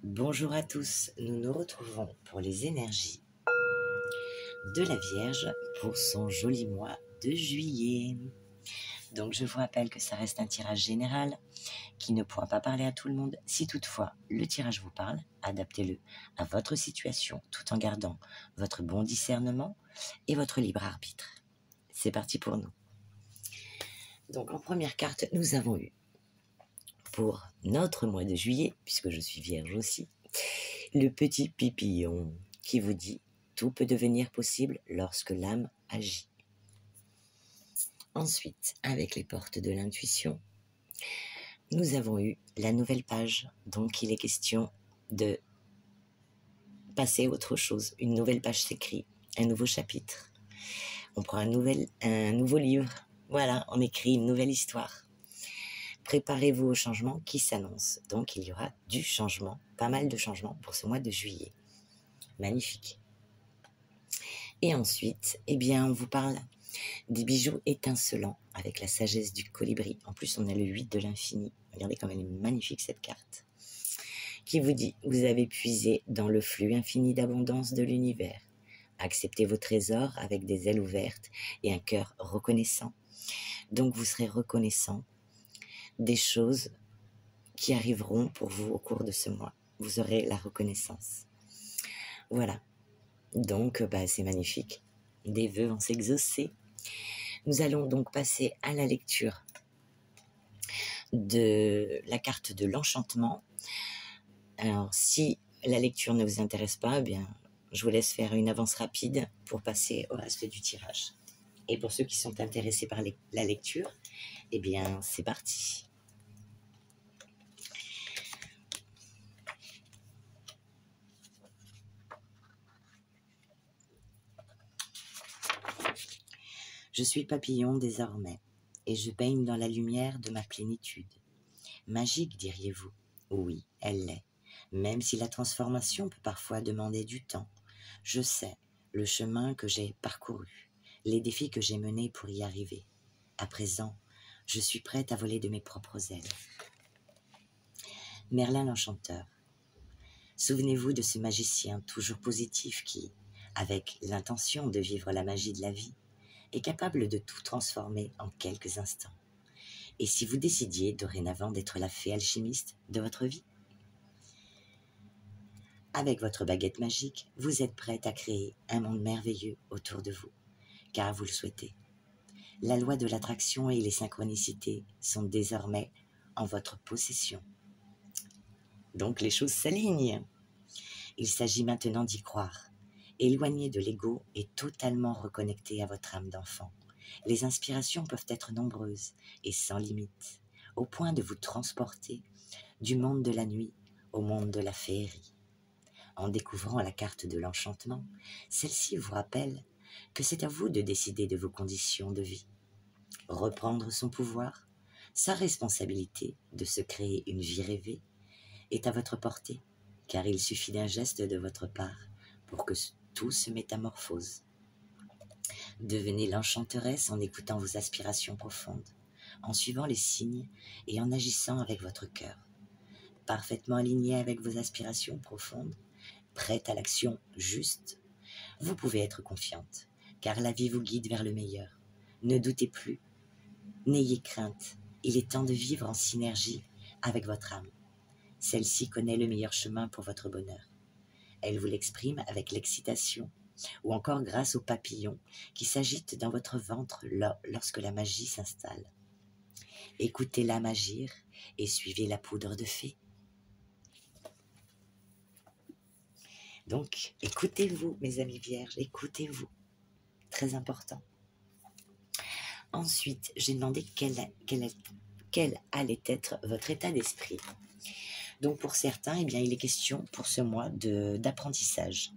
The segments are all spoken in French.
Bonjour à tous, nous nous retrouvons pour les énergies de la Vierge pour son joli mois de juillet. Donc je vous rappelle que ça reste un tirage général qui ne pourra pas parler à tout le monde. Si toutefois le tirage vous parle, adaptez-le à votre situation tout en gardant votre bon discernement et votre libre arbitre. C'est parti pour nous. Donc en première carte, nous avons eu pour notre mois de juillet, puisque je suis vierge aussi, le petit pipillon qui vous dit « Tout peut devenir possible lorsque l'âme agit ». Ensuite, avec les portes de l'intuition, nous avons eu la nouvelle page. Donc, il est question de passer à autre chose. Une nouvelle page s'écrit, un nouveau chapitre. On prend un nouveau livre. Voilà, on écrit une nouvelle histoire. Préparez-vous au changement qui s'annonce. Donc, il y aura du changement, pas mal de changements pour ce mois de juillet. Magnifique. Et ensuite, eh bien, on vous parle des bijoux étincelants avec la sagesse du colibri. En plus, on a le 8 de l'infini. Regardez comme elle est magnifique cette carte. Qui vous dit, vous avez puisé dans le flux infini d'abondance de l'univers. Acceptez vos trésors avec des ailes ouvertes et un cœur reconnaissant. Donc, vous serez reconnaissant des choses qui arriveront pour vous au cours de ce mois. Vous aurez la reconnaissance. Voilà. Donc, c'est magnifique. Des vœux vont s'exaucer. Nous allons donc passer à la lecture de la carte de l'enchantement. Alors, si la lecture ne vous intéresse pas, eh bien, je vous laisse faire une avance rapide pour passer au reste du tirage. Et pour ceux qui sont intéressés par la lecture, eh bien, c'est parti. Je suis papillon désormais, et je baigne dans la lumière de ma plénitude. Magique, diriez-vous? Oui, elle l'est. Même si la transformation peut parfois demander du temps, je sais le chemin que j'ai parcouru, les défis que j'ai menés pour y arriver. À présent, je suis prête à voler de mes propres ailes. Merlin l'Enchanteur. Souvenez-vous de ce magicien toujours positif qui, avec l'intention de vivre la magie de la vie, est capable de tout transformer en quelques instants. Et si vous décidiez dorénavant d'être la fée alchimiste de votre vie? Avec votre baguette magique, vous êtes prête à créer un monde merveilleux autour de vous, car vous le souhaitez. La loi de l'attraction et les synchronicités sont désormais en votre possession. Donc les choses s'alignent. Il s'agit maintenant d'y croire. Éloigné de l'ego et totalement reconnecté à votre âme d'enfant. Les inspirations peuvent être nombreuses et sans limite, au point de vous transporter du monde de la nuit au monde de la féerie. En découvrant la carte de l'enchantement, celle-ci vous rappelle que c'est à vous de décider de vos conditions de vie. Reprendre son pouvoir, sa responsabilité de se créer une vie rêvée est à votre portée, car il suffit d'un geste de votre part pour que tout se métamorphose. Devenez l'enchanteresse en écoutant vos aspirations profondes, en suivant les signes et en agissant avec votre cœur. Parfaitement aligné avec vos aspirations profondes, prête à l'action juste, vous pouvez être confiante, car la vie vous guide vers le meilleur. Ne doutez plus, n'ayez crainte, il est temps de vivre en synergie avec votre âme. Celle-ci connaît le meilleur chemin pour votre bonheur. Elle vous l'exprime avec l'excitation, ou encore grâce aux papillons qui s'agitent dans votre ventre lorsque la magie s'installe. Écoutez l'âme agir et suivez la poudre de fée. Donc, écoutez-vous, mes amis vierges, écoutez-vous. Très important. Ensuite, j'ai demandé quel allait être votre état d'esprit. Donc, pour certains, eh bien, il est question pour ce mois d'apprentissage.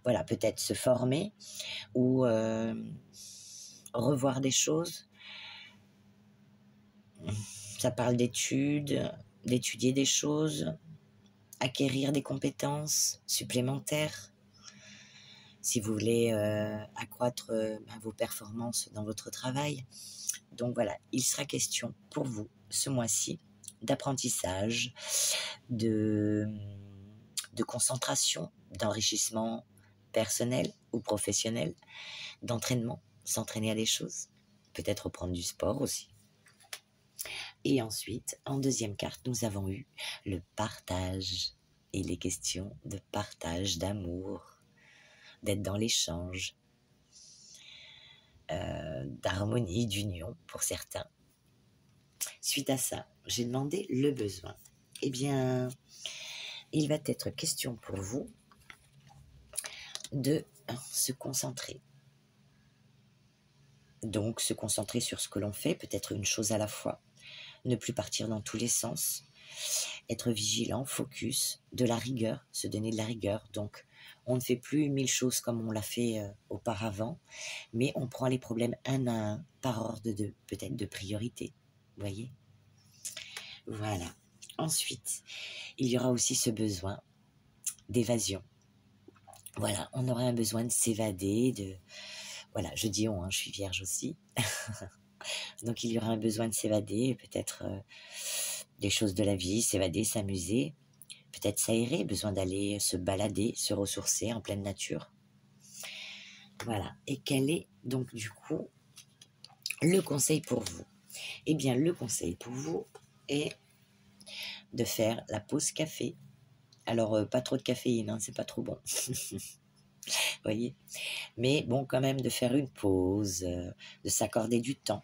Voilà, peut-être se former ou revoir des choses. Ça parle d'études, d'étudier des choses, acquérir des compétences supplémentaires. Si vous voulez accroître vos performances dans votre travail. Donc voilà, il sera question pour vous ce mois-ci d'apprentissage, de de concentration, d'enrichissement personnel ou professionnel, d'entraînement, s'entraîner à des choses, peut-être reprendre du sport aussi. Et ensuite, en deuxième carte, nous avons eu le partage. Il est question de partage, d'amour, d'être dans l'échange, d'harmonie, d'union pour certains. Suite à ça, j'ai demandé le besoin. Eh bien, il va être question pour vous de se concentrer. Donc, se concentrer sur ce que l'on fait, peut-être une chose à la fois, ne plus partir dans tous les sens, être vigilant, focus, de la rigueur, se donner de la rigueur. Donc, on ne fait plus 1000 choses comme on l'a fait auparavant, mais on prend les problèmes un à un par ordre de peut-être de priorité. Vous voyez? Voilà. Ensuite, il y aura aussi ce besoin d'évasion. Voilà, on aura un besoin de s'évader, de... Voilà, je dis on, hein, je suis vierge aussi. Donc il y aura un besoin de s'évader, peut-être des choses de la vie, s'évader, s'amuser, peut-être s'aérer, besoin d'aller se balader, se ressourcer en pleine nature. Voilà, et quel est donc du coup le conseil pour vous? Eh bien, le conseil pour vous est de faire la pause café. Alors, pas trop de caféine, hein, c'est pas trop bon. Voyez, mais bon, quand même de faire une pause, de s'accorder du temps,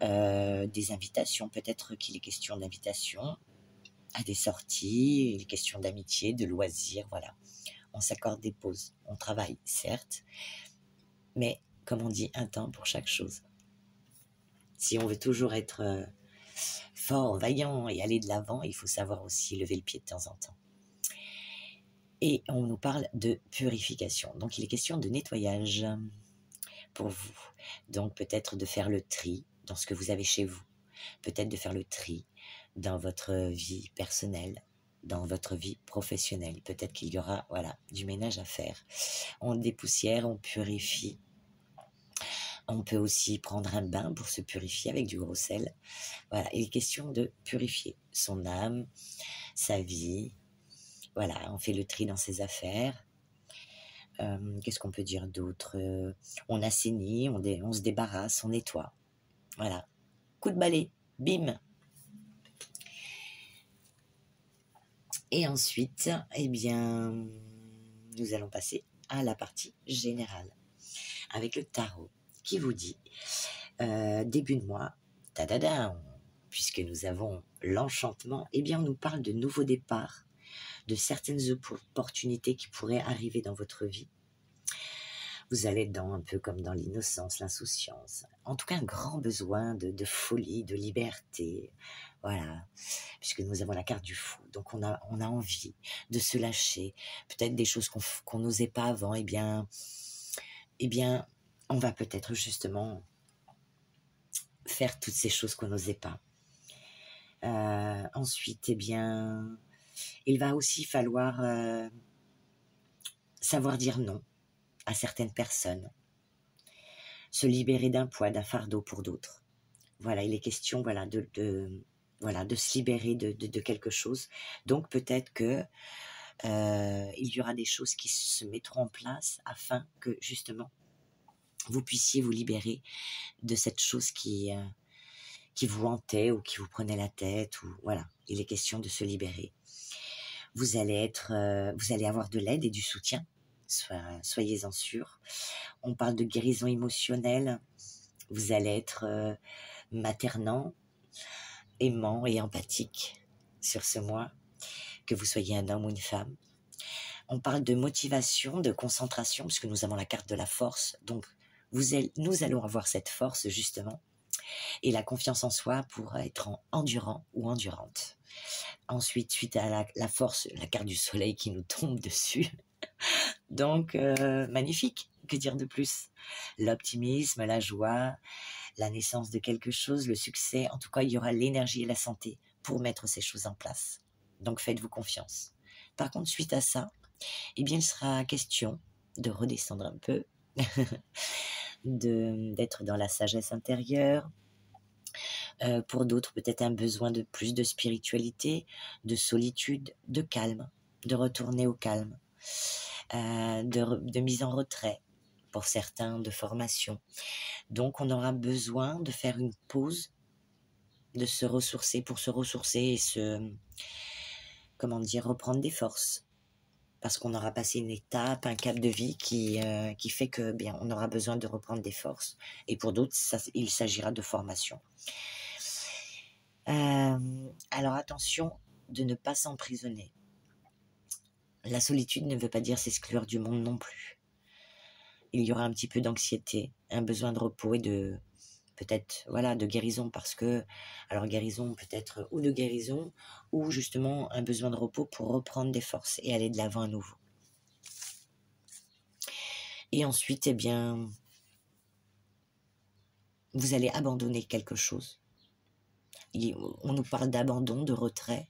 des invitations, peut-être qu'il est question d'invitation à des sorties, il est question d'amitié, de loisirs, voilà. On s'accorde des pauses, on travaille, certes, mais comme on dit, un temps pour chaque chose. Si on veut toujours être fort, vaillant et aller de l'avant, il faut savoir aussi lever le pied de temps en temps. Et on nous parle de purification. Donc, il est question de nettoyage pour vous. Donc, peut-être de faire le tri dans ce que vous avez chez vous. Peut-être de faire le tri dans votre vie personnelle, dans votre vie professionnelle. Peut-être qu'il y aura du ménage à faire. On dépoussière, on purifie. On peut aussi prendre un bain pour se purifier avec du gros sel. Voilà, il est question de purifier son âme, sa vie. Voilà, on fait le tri dans ses affaires. Qu'est-ce qu'on peut dire d'autre? On assainit, on se débarrasse, on nettoie. Voilà, coup de balai, bim. Et ensuite, eh bien, nous allons passer à la partie générale avec le tarot qui vous dit début de mois, puisque nous avons l'enchantement, eh bien, on nous parle de nouveaux départs, de certaines opportunités qui pourraient arriver dans votre vie. Vous allez être un peu comme dans l'innocence, l'insouciance. En tout cas, un grand besoin de folie, de liberté. Voilà, puisque nous avons la carte du fou. Donc, on a envie de se lâcher. Peut-être des choses qu'on n'osait pas avant. Eh bien, on va peut-être justement faire toutes ces choses qu'on n'osait pas. Ensuite, eh bien, il va aussi falloir savoir dire non à certaines personnes, se libérer d'un poids, d'un fardeau pour d'autres. Voilà, il est question de se libérer de quelque chose. Donc peut-être que il y aura des choses qui se mettront en place afin que justement vous puissiez vous libérer de cette chose qui vous hantait ou qui vous prenait la tête. Ou voilà, il est question de se libérer. Vous allez avoir de l'aide et du soutien. Soyez-en sûrs. On parle de guérison émotionnelle. Vous allez être maternant, aimant et empathique sur ce mois, que vous soyez un homme ou une femme. On parle de motivation, de concentration, puisque nous avons la carte de la force. Donc, nous allons avoir cette force, justement, et la confiance en soi pour être endurant ou endurante. Ensuite, suite à la force, la carte du soleil qui nous tombe dessus. Donc, magnifique, que dire de plus? L'optimisme, la joie, la naissance de quelque chose, le succès, en tout cas, il y aura l'énergie et la santé pour mettre ces choses en place. Donc, faites-vous confiance. Par contre, suite à ça, eh bien, il sera question de redescendre un peu, d'être dans la sagesse intérieure. Pour d'autres, peut-être un besoin de plus de spiritualité, de solitude, de calme. de retourner au calme, de mise en retrait, pour certains, de formation. Donc, on aura besoin de faire une pause, de se ressourcer pour se ressourcer et comment dire, reprendre des forces. Parce qu'on aura passé une étape, un cap de vie qui fait que bien, on aura besoin de reprendre des forces. Et pour d'autres, il s'agira de formation. Alors attention de ne pas s'emprisonner. La solitude ne veut pas dire s'exclure du monde non plus. Il y aura un petit peu d'anxiété, un besoin de repos et de peut-être de guérison, parce que alors guérison peut-être ou de guérison ou justement un besoin de repos pour reprendre des forces et aller de l'avant à nouveau. Et ensuite, eh bien, vous allez abandonner quelque chose. On nous parle d'abandon, de retrait,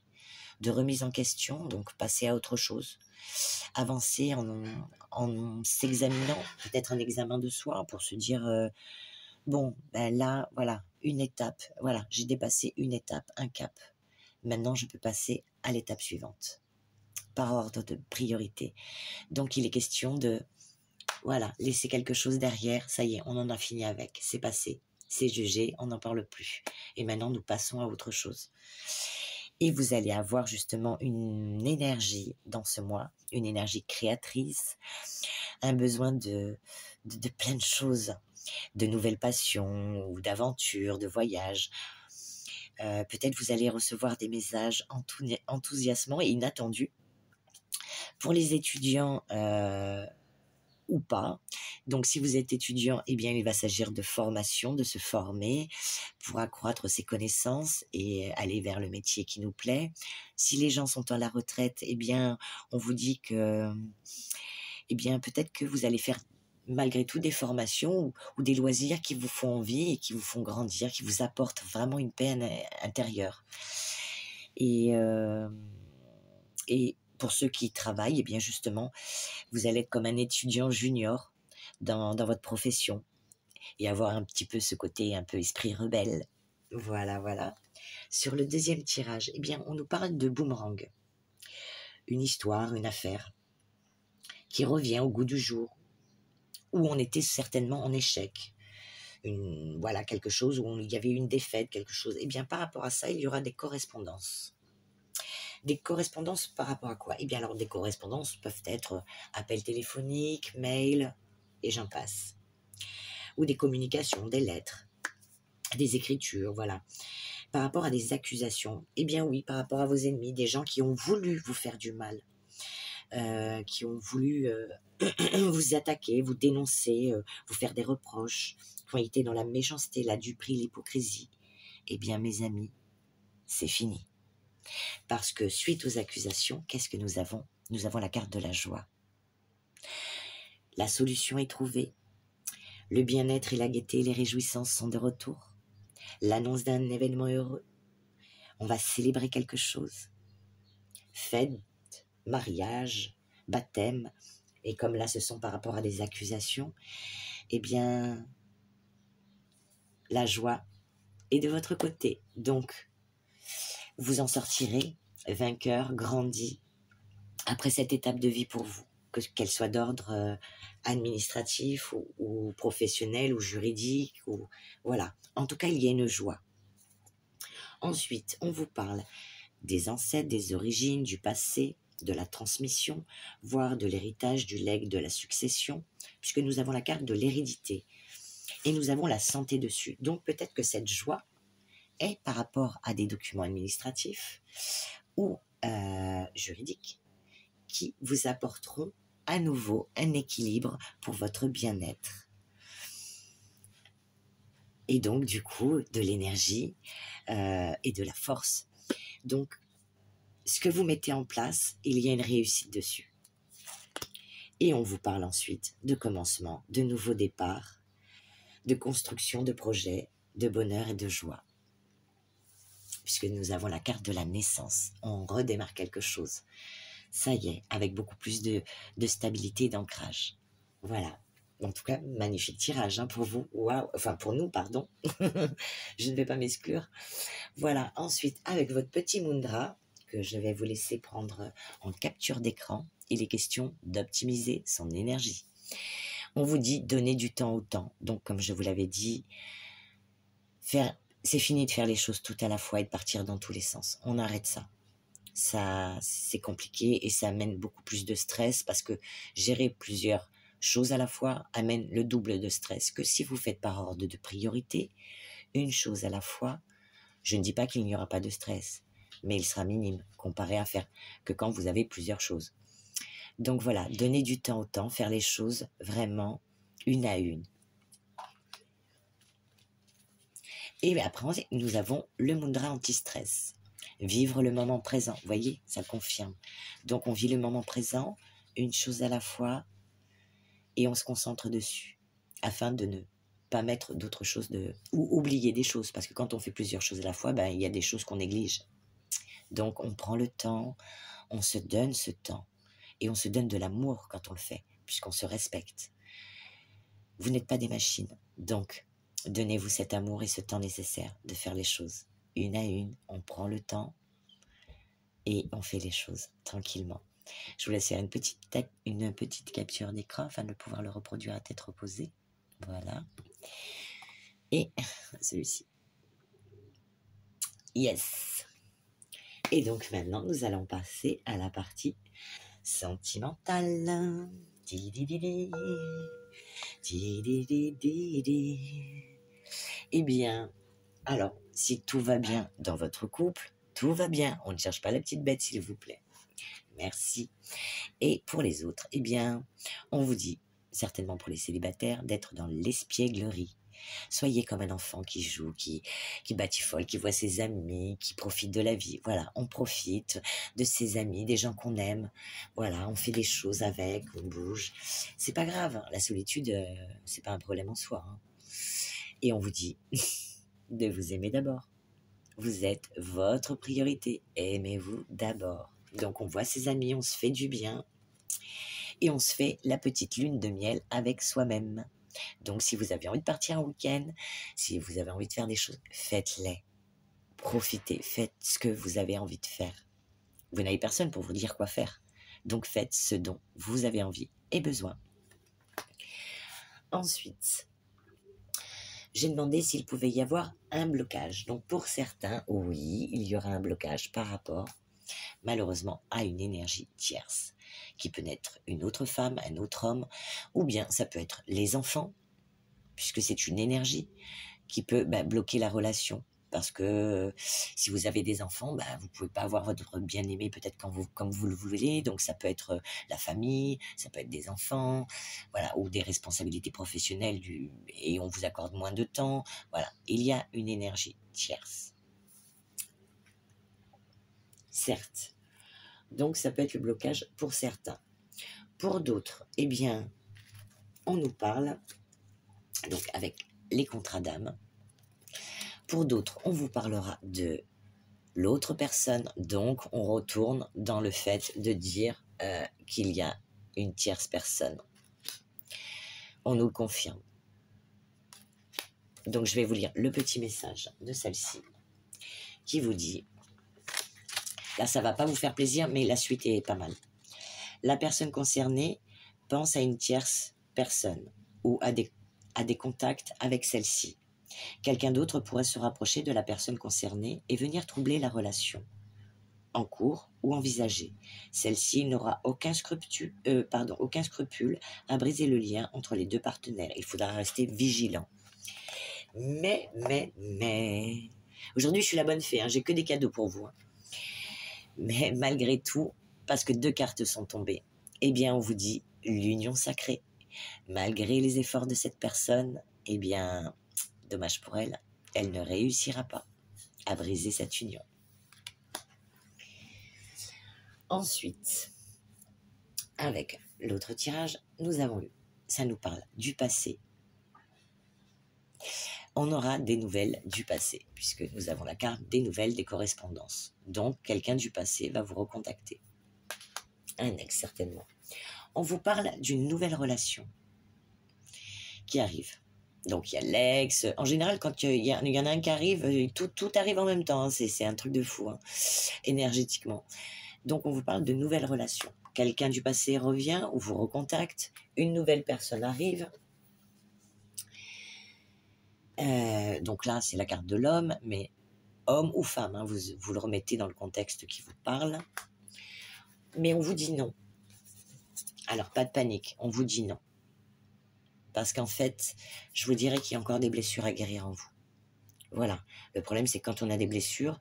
de remise en question, donc passer à autre chose. Avancer en s'examinant, peut-être un examen de soi pour se dire, bon, ben là, voilà, une étape, voilà, j'ai dépassé une étape, un cap. Maintenant, je peux passer à l'étape suivante, par ordre de priorité. Donc, il est question de, voilà, laisser quelque chose derrière, ça y est, on en a fini avec, c'est passé, c'est jugé, on n'en parle plus. Et maintenant, nous passons à autre chose. Et vous allez avoir justement une énergie dans ce mois, une énergie créatrice, un besoin de plein de choses, de nouvelles passions ou d'aventures, de voyages. Peut-être vous allez recevoir des messages enthousiasmants et inattendus. Pour les étudiants ou pas. Donc, si vous êtes étudiant, eh bien, il va s'agir de formation, de se former pour accroître ses connaissances et aller vers le métier qui nous plaît. Si les gens sont à la retraite, eh bien, on vous dit que, eh bien, peut-être que vous allez faire malgré tout des formations ou des loisirs qui vous font envie et qui vous font grandir, qui vous apportent vraiment une paix intérieure. Et pour ceux qui travaillent, eh bien justement, vous allez être comme un étudiant junior dans votre profession et avoir un petit peu ce côté un peu esprit rebelle. Voilà, voilà. Sur le deuxième tirage, eh bien, on nous parle de boomerang. Une histoire, une affaire qui revient au goût du jour, où on était certainement en échec. Voilà, quelque chose où il y avait une défaite, quelque chose. Eh bien, par rapport à ça, il y aura des correspondances. Des correspondances par rapport à quoi? Eh bien, alors, des correspondances peuvent être appels téléphoniques, mails, et j'en passe. Ou des communications, des lettres, des écritures, voilà. Par rapport à des accusations, eh bien oui, par rapport à vos ennemis, des gens qui ont voulu vous faire du mal, qui ont voulu vous attaquer, vous dénoncer, vous faire des reproches, qui ont été dans la méchanceté, la duperie, l'hypocrisie. Eh bien, mes amis, c'est fini. Parce que suite aux accusations, qu'est-ce que nous avons? Nous avons la carte de la joie. La solution est trouvée. Le bien-être et la gaieté et les réjouissances sont de retour. L'annonce d'un événement heureux. On va célébrer quelque chose. Fête, mariage, baptême. Et comme là, ce sont par rapport à des accusations, eh bien, la joie est de votre côté. Donc, vous en sortirez vainqueur, grandi, après cette étape de vie pour vous, qu'elle soit d'ordre administratif ou professionnel ou juridique. Voilà. En tout cas, il y a une joie. Ensuite, on vous parle des ancêtres, des origines, du passé, de la transmission, voire de l'héritage, du legs, de la succession, puisque nous avons la carte de l'hérédité et nous avons la santé dessus. Donc peut-être que cette joie est par rapport à des documents administratifs ou juridiques qui vous apporteront à nouveau un équilibre pour votre bien-être. Et donc du coup de l'énergie et de la force. Donc ce que vous mettez en place, il y a une réussite dessus. Et on vous parle ensuite de commencement, de nouveaux départs, de construction de projets, de bonheur et de joie. Puisque nous avons la carte de la naissance, on redémarre quelque chose. Ça y est, avec beaucoup plus de stabilité et d'ancrage. Voilà. En tout cas, magnifique tirage pour vous. Waouh. Enfin, pour nous, pardon. Je ne vais pas m'exclure. Voilà. Ensuite, avec votre petit mudra, que je vais vous laisser prendre en capture d'écran. Il est question d'optimiser son énergie. On vous dit donner du temps au temps. Donc, comme je vous l'avais dit, c'est fini de faire les choses tout à la fois et de partir dans tous les sens. On arrête ça. Ça, c'est compliqué et ça amène beaucoup plus de stress parce que gérer plusieurs choses à la fois amène le double de stress que si vous faites par ordre de priorité, une chose à la fois. Je ne dis pas qu'il n'y aura pas de stress, mais il sera minime comparé à faire que quand vous avez plusieurs choses. Donc voilà, donner du temps au temps, faire les choses vraiment une à une. Et après, nous avons le mudra anti-stress. Vivre le moment présent, vous voyez, ça confirme. Donc on vit le moment présent, une chose à la fois, et on se concentre dessus, afin de ne pas mettre d'autres choses, ou oublier des choses, parce que quand on fait plusieurs choses à la fois, il y a des choses qu'on néglige. Donc on prend le temps, on se donne ce temps, et on se donne de l'amour quand on le fait, puisqu'on se respecte. Vous n'êtes pas des machines, donc donnez-vous cet amour et ce temps nécessaire de faire les choses. Une à une, on prend le temps et on fait les choses tranquillement. Je vous laisse faire une petite capture d'écran afin de pouvoir le reproduire à tête reposée. Voilà. Et celui-ci. Yes. Et donc maintenant, nous allons passer à la partie sentimentale. Eh bien, alors, si tout va bien dans votre couple, tout va bien. On ne cherche pas la petite bête, s'il vous plaît. Merci. Et pour les autres, eh bien, on vous dit, certainement pour les célibataires, d'être dans l'espièglerie. Soyez comme un enfant qui joue, qui batifole, qui voit ses amis, qui profite de la vie. Voilà, on profite de ses amis, des gens qu'on aime. Voilà, on fait des choses avec, on bouge. C'est pas grave, la solitude, c'est pas un problème en soi. Hein. Et on vous dit de vous aimer d'abord. Vous êtes votre priorité. Aimez-vous d'abord. Donc on voit ses amis, on se fait du bien. Et on se fait la petite lune de miel avec soi-même. Donc si vous avez envie de partir un week-end, si vous avez envie de faire des choses, faites-les. Profitez, faites ce que vous avez envie de faire. Vous n'avez personne pour vous dire quoi faire. Donc faites ce dont vous avez envie et besoin. Ensuite, j'ai demandé s'il pouvait y avoir un blocage. Donc pour certains, oui, il y aura un blocage par rapport, malheureusement, à une énergie tierce, qui peut être une autre femme, un autre homme, ou bien ça peut être les enfants, puisque c'est une énergie qui peut bloquer la relation. Parce que si vous avez des enfants, vous ne pouvez pas avoir votre bien-aimé peut-être comme vous le voulez. Donc ça peut être la famille, ça peut être des enfants, voilà, ou des responsabilités professionnelles et on vous accorde moins de temps. Voilà, il y a une énergie tierce. Certes. Donc ça peut être le blocage pour certains. Pour d'autres, eh bien, on nous parle, donc avec les contrats d'âme. Pour d'autres, on vous parlera de l'autre personne. Donc, on retourne dans le fait de dire qu'il y a une tierce personne. On nous le confirme. Donc, je vais vous lire le petit message de celle-ci qui vous dit, là, ça ne va pas vous faire plaisir, mais la suite est pas mal. La personne concernée pense à une tierce personne ou à des contacts avec celle-ci. Quelqu'un d'autre pourrait se rapprocher de la personne concernée et venir troubler la relation en cours ou envisagée. Celle-ci n'aura aucun scrupule à briser le lien entre les deux partenaires. Il faudra rester vigilant. Mais, aujourd'hui je suis la bonne fée, j'ai que des cadeaux pour vous. Mais malgré tout, parce que 2 cartes sont tombées, eh bien on vous dit l'union sacrée. Malgré les efforts de cette personne, eh bien, dommage pour elle, elle ne réussira pas à briser cette union. Ensuite, avec l'autre tirage, nous avons eu, ça nous parle du passé. On aura des nouvelles du passé, puisque nous avons la carte des nouvelles des correspondances. Donc, quelqu'un du passé va vous recontacter. Un ex, certainement. On vous parle d'une nouvelle relation qui arrive. Donc, il y a l'ex. En général, quand il y en a un qui arrive, tout arrive en même temps. Hein. C'est un truc de fou, hein, énergétiquement. Donc, on vous parle de nouvelles relations. Quelqu'un du passé revient ou vous recontacte. Une nouvelle personne arrive. Donc là, c'est la carte de l'homme, mais homme ou femme, hein, vous le remettez dans le contexte qui vous parle. Mais on vous dit non. Alors, pas de panique, on vous dit non. Parce qu'en fait, je vous dirais qu'il y a encore des blessures à guérir en vous. Voilà. Le problème, c'est quand on a des blessures,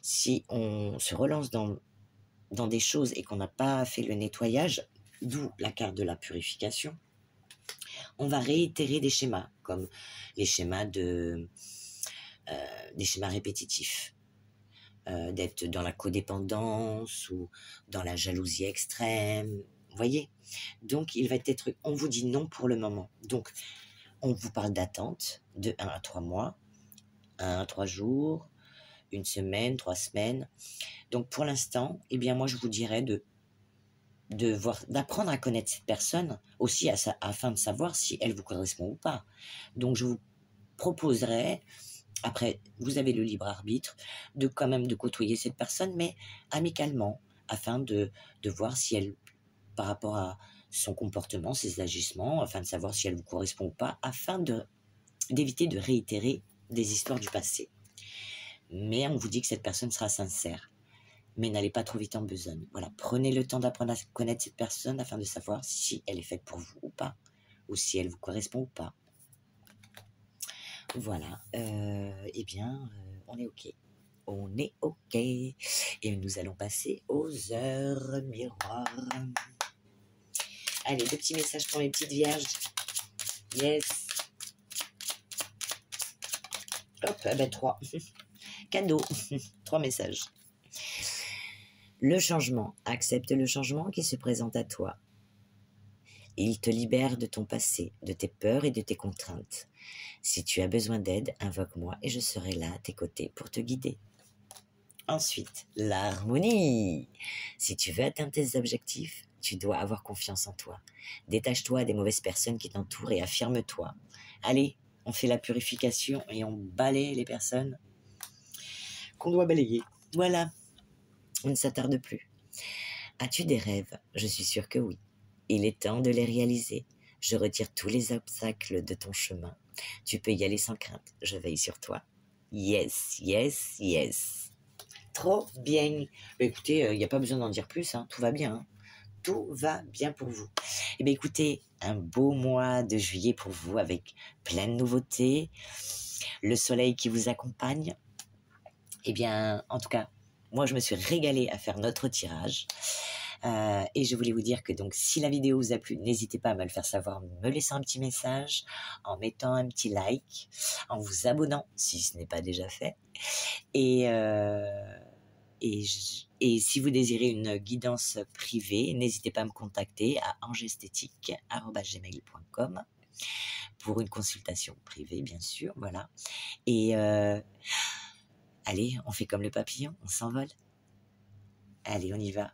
si on se relance dans des choses et qu'on n'a pas fait le nettoyage, d'où la carte de la purification, on va réitérer des schémas, comme les schémas des schémas répétitifs. D'être dans la codépendance ou dans la jalousie extrême, vous voyez. Donc, il va être, on vous dit non pour le moment. Donc, on vous parle d'attente de 1 à 3 mois, 1 à 3 jours, 1 semaine, 3 semaines. Donc, pour l'instant, eh bien, moi, je vous dirais d'apprendre à connaître cette personne aussi afin de savoir si elle vous correspond ou pas. Donc, je vous proposerais, après, vous avez le libre arbitre de quand même de côtoyer cette personne, mais amicalement, afin de voir si elle, par rapport à son comportement, ses agissements, afin de savoir si elle vous correspond ou pas, afin d'éviter de réitérer des histoires du passé. Mais on vous dit que cette personne sera sincère. Mais n'allez pas trop vite en besogne. Voilà, prenez le temps d'apprendre à connaître cette personne afin de savoir si elle est faite pour vous ou pas, ou si elle vous correspond ou pas. Voilà, eh bien, on est OK. On est OK. Et nous allons passer aux heures miroirs. Allez, 2 petits messages pour mes petites vierges. Yes. Hop, ben 3. Cadeau. 3 messages. Le changement. Accepte le changement qui se présente à toi. Il te libère de ton passé, de tes peurs et de tes contraintes. Si tu as besoin d'aide, invoque-moi et je serai là à tes côtés pour te guider. Ensuite, l'harmonie. Si tu veux atteindre tes objectifs, tu dois avoir confiance en toi. Détache-toi des mauvaises personnes qui t'entourent et affirme-toi. Allez, on fait la purification et on balaye les personnes qu'on doit balayer. Voilà, on ne s'attarde plus. As-tu des rêves? Je suis sûre que oui. Il est temps de les réaliser. Je retire tous les obstacles de ton chemin. Tu peux y aller sans crainte. Je veille sur toi. Yes, yes, yes. Trop bien. Écoutez, il n'y a pas besoin d'en dire plus. Hein. Tout va bien. Hein. Tout va bien pour vous. Eh bien, écoutez, un beau mois de juillet pour vous avec plein de nouveautés. Le soleil qui vous accompagne. Eh bien, en tout cas, moi, je me suis régalée à faire notre tirage. Et je voulais vous dire que donc si la vidéo vous a plu, n'hésitez pas à me le faire savoir, me laissant un petit message, en mettant un petit like, en vous abonnant si ce n'est pas déjà fait. Et si vous désirez une guidance privée, n'hésitez pas à me contacter à angeesthétique@gmail.com pour une consultation privée, bien sûr. Voilà. Et allez, on fait comme le papillon, on s'envole. Allez, on y va.